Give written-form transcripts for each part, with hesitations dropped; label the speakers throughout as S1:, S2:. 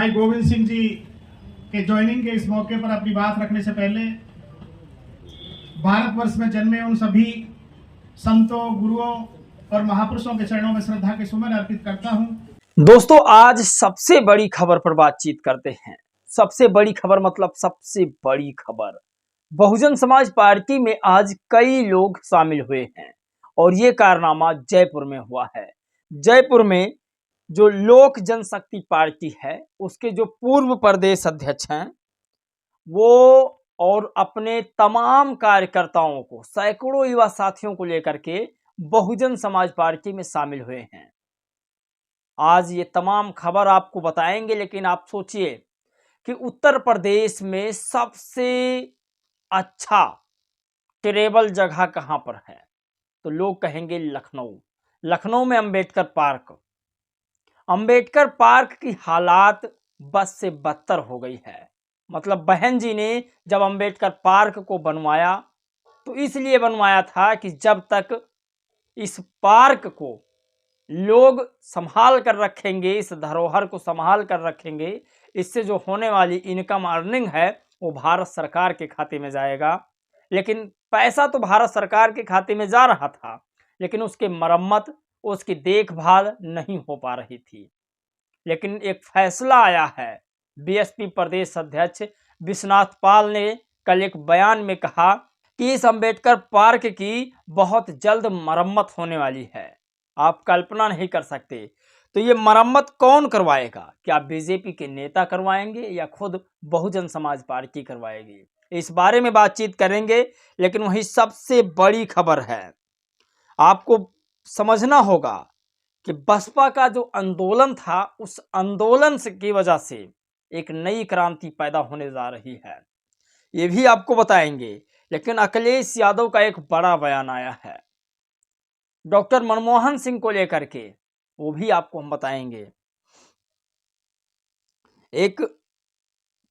S1: भाई गोविंद सिंह जी के ज्वाइनिंग के इस मौके पर अपनी बात रखने से पहले भारतवर्ष में जन्मे उन सभी संतों, गुरुओं और महापुरुषों के चरणों में श्रद्धा के सुमन अर्पित करता हूं।
S2: दोस्तों, आज सबसे बड़ी खबर पर बातचीत करते हैं। सबसे बड़ी खबर मतलब सबसे बड़ी खबर, बहुजन समाज पार्टी में आज कई लोग शामिल हुए हैं और ये कारनामा जयपुर में हुआ है। जयपुर में जो लोक जनशक्ति पार्टी है उसके जो पूर्व प्रदेश अध्यक्ष हैं वो और अपने तमाम कार्यकर्ताओं को, सैकड़ों युवा साथियों को लेकर के बहुजन समाज पार्टी में शामिल हुए हैं। आज ये तमाम खबर आपको बताएंगे, लेकिन आप सोचिए कि उत्तर प्रदेश में सबसे अच्छा ट्रेवल जगह कहां पर है, तो लोग कहेंगे लखनऊ। लखनऊ में अंबेडकर पार्क। अंबेडकर पार्क की हालात बस से बदतर हो गई है। मतलब बहन जी ने जब अंबेडकर पार्क को बनवाया तो इसलिए बनवाया था कि जब तक इस पार्क को लोग संभाल कर रखेंगे, इस धरोहर को संभाल कर रखेंगे, इससे जो होने वाली इनकम अर्निंग है वो भारत सरकार के खाते में जाएगा। लेकिन पैसा तो भारत सरकार के खाते में जा रहा था, लेकिन उसकी मरम्मत, उसकी देखभाल नहीं हो पा रही थी। लेकिन एक फैसला आया है, बीएसपी प्रदेश अध्यक्ष विश्वनाथ पाल ने कल एक बयान में कहा कि इस अंबेडकर पार्क की बहुत जल्द मरम्मत होने वाली है। आप कल्पना नहीं कर सकते। तो ये मरम्मत कौन करवाएगा? क्या बीजेपी के नेता करवाएंगे या खुद बहुजन समाज पार्टी करवाएगी? इस बारे में बातचीत करेंगे। लेकिन वही सबसे बड़ी खबर है, आपको समझना होगा कि बसपा का जो आंदोलन था, उस आंदोलन की वजह से एक नई क्रांति पैदा होने जा रही है, ये भी आपको बताएंगे। लेकिन अखिलेश यादव का एक बड़ा बयान आया है डॉक्टर मनमोहन सिंह को लेकर के, वो भी आपको हम बताएंगे। एक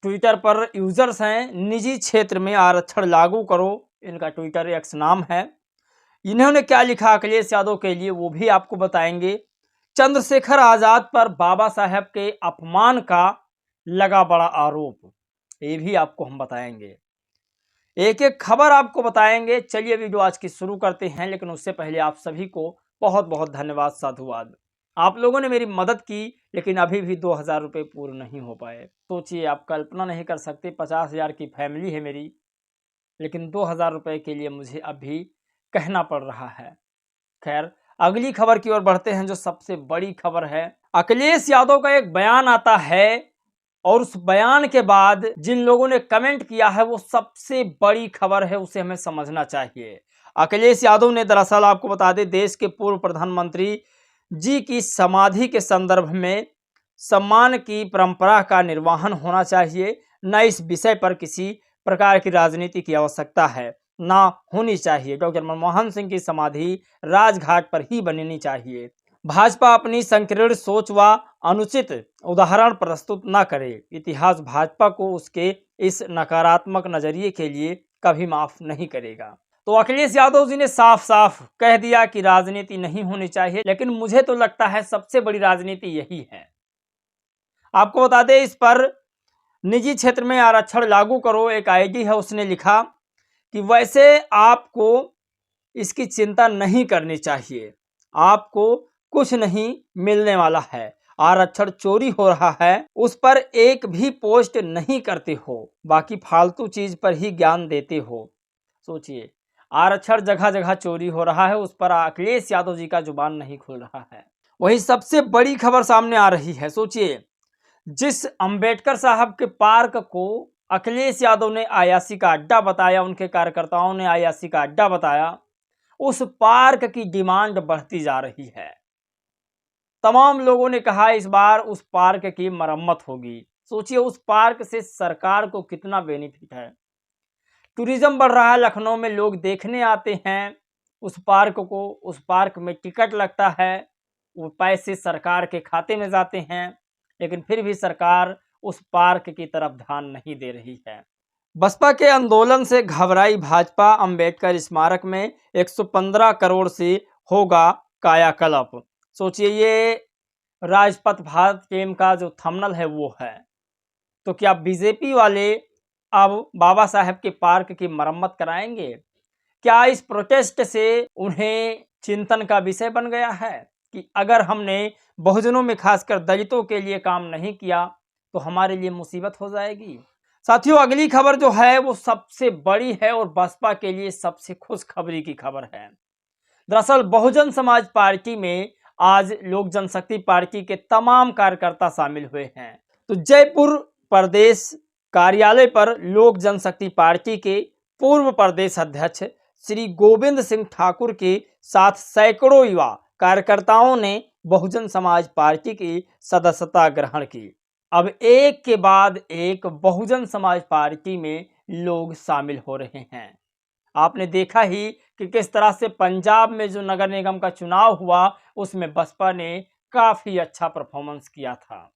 S2: ट्विटर पर यूजर्स हैं, निजी क्षेत्र में आरक्षण लागू करो, इनका ट्विटर एक्स नाम है। इन्होंने क्या लिखा अखिलेश यादव के लिए, वो भी आपको बताएंगे। चंद्रशेखर आजाद पर बाबा साहब के अपमान का लगा बड़ा आरोप, ये भी आपको हम बताएंगे। एक एक खबर आपको बताएंगे। चलिए वीडियो आज की शुरू करते हैं, लेकिन उससे पहले आप सभी को बहुत बहुत धन्यवाद, साधुवाद। आप लोगों ने मेरी मदद की, लेकिन अभी भी 2000 रुपये पूरे नहीं हो पाए। सोचिए, आप कल्पना नहीं कर सकते, 50,000 की फैमिली है मेरी, लेकिन 2000 रुपये के लिए मुझे अभी कहना पड़ रहा है। खैर, अगली खबर की ओर बढ़ते हैं, जो सबसे बड़ी खबर है। अखिलेश यादव का एक बयान आता है और उस बयान के बाद जिन लोगों ने कमेंट किया है वो सबसे बड़ी खबर है, उसे हमें समझना चाहिए। अखिलेश यादव ने, दरअसल आपको बता दें, देश के पूर्व प्रधानमंत्री जी की समाधि के संदर्भ में सम्मान की परंपरा का निर्वहन होना चाहिए, न इस विषय पर किसी प्रकार की राजनीति की आवश्यकता है, ना होनी चाहिए। डॉक्टर मनमोहन सिंह की समाधि राजघाट पर ही बननी चाहिए। भाजपा अपनी संकीर्ण सोच व अनुचित उदाहरण प्रस्तुत न करे। इतिहास भाजपा को उसके इस नकारात्मक नजरिए के लिए कभी माफ नहीं करेगा। तो अखिलेश यादव जी ने साफ साफ कह दिया कि राजनीति नहीं होनी चाहिए, लेकिन मुझे तो लगता है सबसे बड़ी राजनीति यही है। आपको बता दें, इस पर निजी क्षेत्र में आरक्षण लागू करो एक आईडी है, उसने लिखा कि वैसे आपको इसकी चिंता नहीं करनी चाहिए, आपको कुछ नहीं मिलने वाला है। आरक्षण चोरी हो रहा है, उस पर एक भी पोस्ट नहीं करते हो, बाकी फालतू चीज पर ही ज्ञान देते हो। सोचिए, आरक्षण जगह जगह चोरी हो रहा है, उस पर अखिलेश यादव जी का जुबान नहीं खुल रहा है। वही सबसे बड़ी खबर सामने आ रही है। सोचिए, जिस अंबेडकर साहब के पार्क को अखिलेश यादव ने अयाशी का अड्डा बताया, उनके कार्यकर्ताओं ने अयाशी का अड्डा बताया, उस पार्क की डिमांड बढ़ती जा रही है। तमाम लोगों ने कहा इस बार उस पार्क की मरम्मत होगी। सोचिए, उस पार्क से सरकार को कितना बेनिफिट है। टूरिज्म बढ़ रहा है, लखनऊ में लोग देखने आते हैं उस पार्क को, उस पार्क में टिकट लगता है, वो पैसे सरकार के खाते में जाते हैं, लेकिन फिर भी सरकार उस पार्क की तरफ ध्यान नहीं दे रही है। बसपा के आंदोलन से घबराई भाजपा, अंबेडकर स्मारक में 115 करोड़ से होगा कायाकल्प। सोचिए, ये राजपथ भारत टेम का जो थंबनेल है वो है। तो क्या बीजेपी वाले अब बाबा साहेब के पार्क की मरम्मत कराएंगे? क्या इस प्रोटेस्ट से उन्हें चिंतन का विषय बन गया है कि अगर हमने बहुजनों में खासकर दलितों के लिए काम नहीं किया तो हमारे लिए मुसीबत हो जाएगी? साथियों, अगली खबर जो है वो सबसे बड़ी है और बसपा के लिए सबसे खुशखबरी की खबर है। दरअसल बहुजन समाज पार्टी में आज लोक जनशक्ति पार्टी के तमाम कार्यकर्ता शामिल हुए हैं। तो जयपुर प्रदेश कार्यालय पर लोक जनशक्ति पार्टी के पूर्व प्रदेश अध्यक्ष श्री गोविंद सिंह ठाकुर के साथ सैकड़ों युवा कार्यकर्ताओं ने बहुजन समाज पार्टी की सदस्यता ग्रहण की। अब एक के बाद एक बहुजन समाज पार्टी में लोग शामिल हो रहे हैं। आपने देखा ही कि किस तरह से पंजाब में जो नगर निगम का चुनाव हुआ उसमें बसपा ने काफी अच्छा परफॉर्मेंस किया था।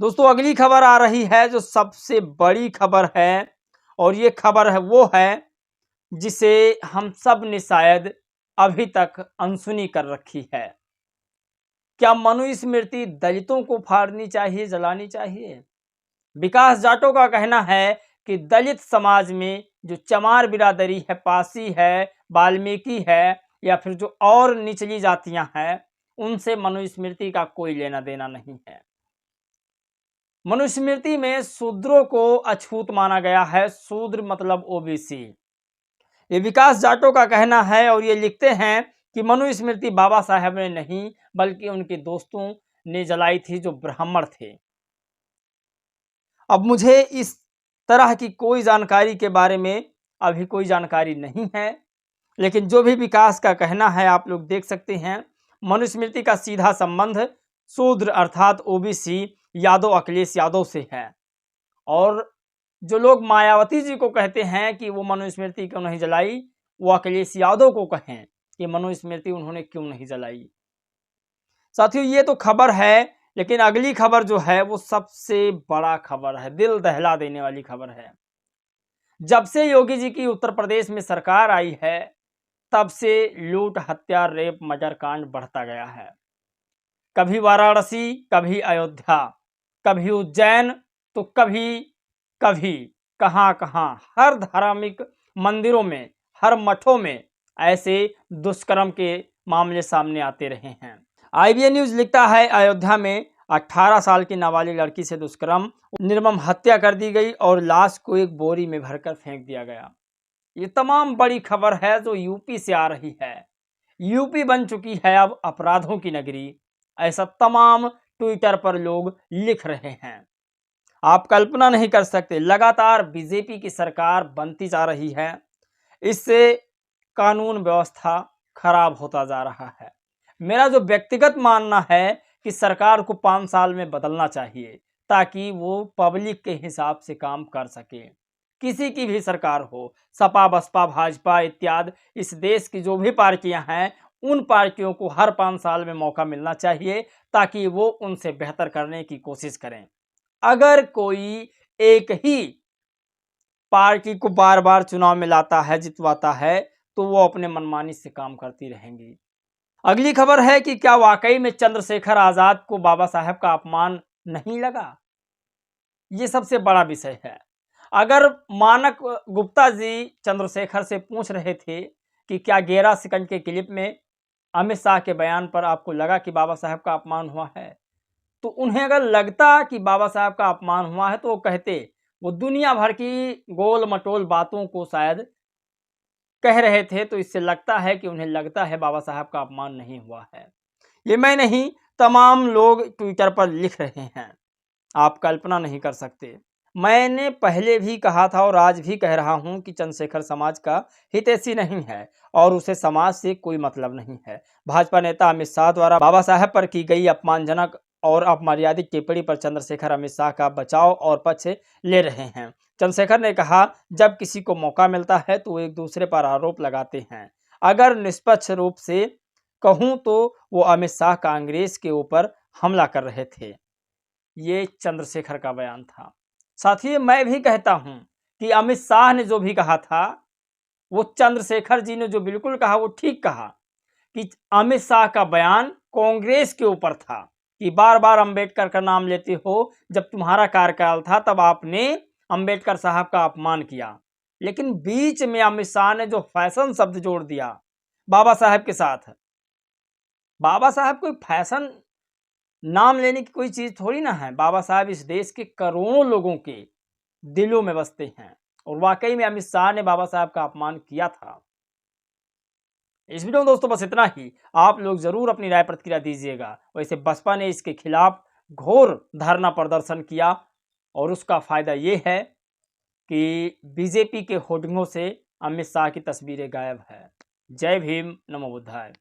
S2: दोस्तों, अगली खबर आ रही है जो सबसे बड़ी खबर है और ये खबर है वो है जिसे हम सब ने शायद अभी तक अनसुनी कर रखी है। क्या मनुस्मृति दलितों को फाड़नी चाहिए, जलानी चाहिए? विकास जाटव का कहना है कि दलित समाज में जो चमार बिरादरी है, पासी है, वाल्मीकि है या फिर जो और निचली जातियां हैं उनसे मनुस्मृति का कोई लेना देना नहीं है। मनुस्मृति में शूद्रों को अछूत माना गया है। शूद्र मतलब ओबीसी। ये विकास जाटव का कहना है और ये लिखते हैं कि मनुस्मृति बाबा साहेब ने नहीं बल्कि उनके दोस्तों ने जलाई थी जो ब्राह्मण थे। अब मुझे इस तरह की कोई जानकारी के बारे में अभी कोई जानकारी नहीं है, लेकिन जो भी विकास का कहना है आप लोग देख सकते हैं। मनुस्मृति का सीधा संबंध शूद्र अर्थात ओबीसी यादव अखिलेश यादव से है। और जो लोग मायावती जी को कहते हैं कि वो मनुस्मृति क्यों नहीं जलाई, वो अखिलेश यादव को कहें कि मनुस्मृति उन्होंने क्यों नहीं जलाई। साथियों, ये तो खबर है, लेकिन अगली खबर जो है वो सबसे बड़ा खबर है, दिल दहला देने वाली खबर है। जब से योगी जी की उत्तर प्रदेश में सरकार आई है तब से लूट, हत्या, रेप, मर्डर कांड बढ़ता गया है। कभी वाराणसी, कभी अयोध्या, कभी उज्जैन, तो कभी कहां हर धार्मिक मंदिरों में, हर मठों में ऐसे दुष्कर्म के मामले सामने आते रहे हैं। IBN न्यूज लिखता है अयोध्या में 18 साल की नाबालिग लड़की से दुष्कर्म, निर्मम हत्या कर दी गई और लाश को एक बोरी में भरकर फेंक दिया गया। ये तमाम बड़ी खबर है जो यूपी से आ रही है। यूपी बन चुकी है अब अपराधों की नगरी, ऐसा तमाम ट्विटर पर लोग लिख रहे हैं। आप कल्पना नहीं कर सकते, लगातार बीजेपी की सरकार बनती जा रही है, इससे कानून व्यवस्था खराब होता जा रहा है। मेरा जो व्यक्तिगत मानना है कि सरकार को 5 साल में बदलना चाहिए ताकि वो पब्लिक के हिसाब से काम कर सके। किसी की भी सरकार हो, सपा, बसपा, भाजपा इत्यादि, इस देश की जो भी पार्टियां हैं उन पार्टियों को हर 5 साल में मौका मिलना चाहिए ताकि वो उनसे बेहतर करने की कोशिश करें। अगर कोई एक ही पार्टी को बार बार चुनाव में लाता है, जितवाता है, तो वो अपने मनमानी से काम करती रहेंगी। अगली खबर है कि क्या वाकई में चंद्रशेखर आजाद को बाबा साहेब का अपमान नहीं लगा? ये सबसे बड़ा विषय है। अगर मानक गुप्ता जी चंद्रशेखर से पूछ रहे थे कि क्या 11 सेकंड के क्लिप में अमित शाह के बयान पर आपको लगा कि बाबा साहेब का अपमान हुआ है, तो उन्हें अगर लगता कि बाबा साहेब का अपमान हुआ है तो वो कहते। वो दुनिया भर की गोल मटोल बातों को शायद कह रहे थे, तो इससे लगता है कि उन्हें लगता है बाबा साहब का अपमान नहीं हुआ है। ये मैं नहीं, तमाम लोग ट्विटर पर लिख रहे हैं, आप कल्पना नहीं कर सकते। मैंने पहले भी कहा था और आज भी कह रहा हूं कि चंद्रशेखर समाज का हितैषी नहीं है और उसे समाज से कोई मतलब नहीं है। भाजपा नेता अमित शाह द्वारा बाबा साहब पर की गई अपमानजनक और अपमर्यादित टिप्पणी पर चंद्रशेखर अमित शाह का बचाव और पक्ष ले रहे हैं। चंद्रशेखर ने कहा, जब किसी को मौका मिलता है तो एक दूसरे पर आरोप लगाते हैं। अगर निष्पक्ष रूप से कहूं तो वो अमित शाह कांग्रेस के ऊपर हमला कर रहे थे। ये चंद्रशेखर का बयान था। साथियों, मैं भी कहता हूं कि अमित शाह ने जो भी कहा था वो चंद्रशेखर जी ने जो बिल्कुल कहा वो ठीक कहा कि अमित शाह का बयान कांग्रेस के ऊपर था कि बार बार अंबेडकर का नाम लेते हो। जब तुम्हारा कार्यकाल था तब आपने अंबेडकर साहब का अपमान किया, लेकिन बीच में अमित शाह ने जो फैशन शब्द जोड़ दिया बाबा साहब के साथ, बाबा साहब कोई फैशन नाम लेने की कोई चीज थोड़ी ना है। बाबा साहब इस देश के करोड़ों लोगों के दिलों में बसते हैं, और वाकई में अमित शाह ने बाबा साहब का अपमान किया था। इस वीडियो में दोस्तों बस इतना ही। आप लोग जरूर अपनी राय प्रतिक्रिया दीजिएगा। वैसे बसपा ने इसके खिलाफ घोर धरना प्रदर्शन किया, और उसका फायदा ये है कि बीजेपी के होर्डिंगों से अमित शाह की तस्वीरें गायब है। जय भीम, नमो बुद्धाय।